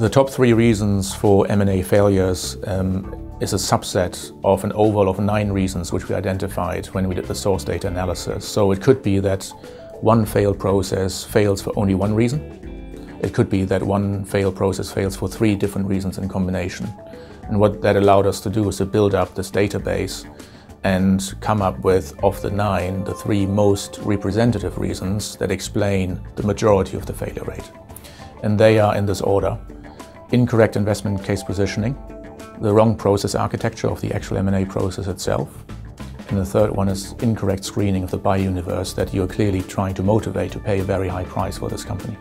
The top 3 reasons for M&A failures is a subset of an overall of 9 reasons which we identified when we did the source data analysis. So it could be that one failed process fails for only one reason. It could be that one failed process fails for 3 different reasons in combination. And what that allowed us to do is to build up this database and come up with, of the 9, the 3 most representative reasons that explain the majority of the failure rate. And they are in this order: incorrect investment case positioning, the wrong process architecture of the actual M&A process itself, and the third one is incorrect screening of the buyer universe that you're clearly trying to motivate to pay a very high price for this company.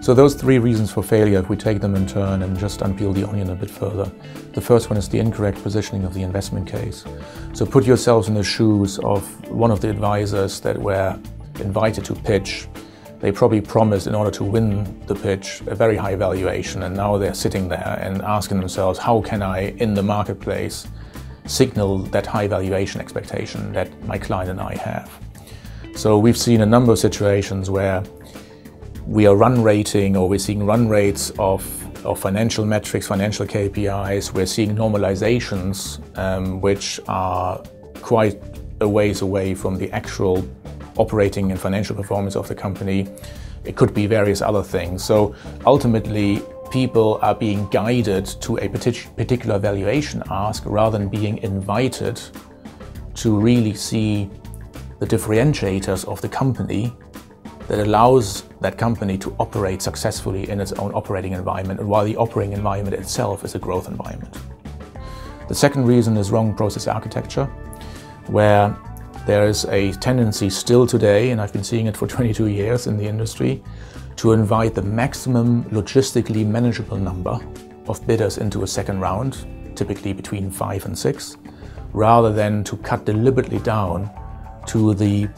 So those 3 reasons for failure, if we take them in turn and just unpeel the onion a bit further. The first one is the incorrect positioning of the investment case. So put yourselves in the shoes of one of the advisors that were invited to pitch. They probably promised, in order to win the pitch, a very high valuation, and now they're sitting there and asking themselves, how can I, in the marketplace, signal that high valuation expectation that my client and I have? So we've seen a number of situations where we are run rating, or we're seeing run rates of financial metrics, financial KPIs. We're seeing normalizations which are quite a ways away from the actual operating and financial performance of the company. It could be various other things. So ultimately, people are being guided to a particular valuation ask rather than being invited to really see the differentiators of the company that allows that company to operate successfully in its own operating environment, and while the operating environment itself is a growth environment. The second reason is wrong process architecture, where there is a tendency still today, and I've been seeing it for 22 years in the industry, to invite the maximum logistically manageable number of bidders into a second round, typically between 5 and 6, rather than to cut deliberately down to the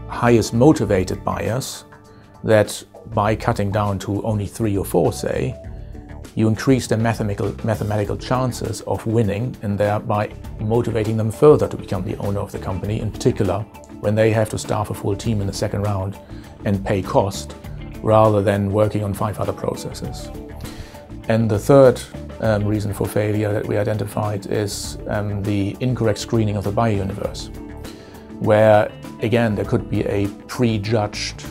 highest motivated buyers, that by cutting down to only 3 or 4, say, you increase their mathematical chances of winning, and thereby motivating them further to become the owner of the company, in particular when they have to staff a full team in the second round and pay cost, rather than working on 5 other processes. And the third reason for failure that we identified is the incorrect screening of the buyer universe, where again there could be a prejudged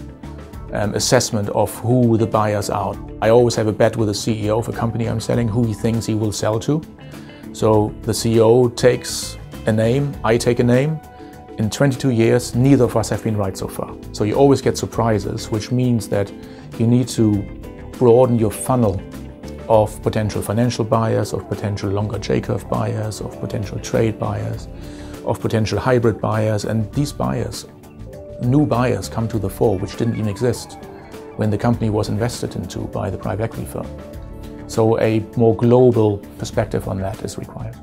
assessment of who the buyers are. I always have a bet with the CEO of a company I'm selling, who he thinks he will sell to. So the CEO takes a name, I take a name. In 22 years, neither of us have been right so far. So you always get surprises, which means that you need to broaden your funnel of potential financial buyers, of potential longer J-curve buyers, of potential trade buyers, of potential hybrid buyers. And these buyers, new buyers, come to the fore which didn't even exist when the company was invested into by the private equity firm. So a more global perspective on that is required.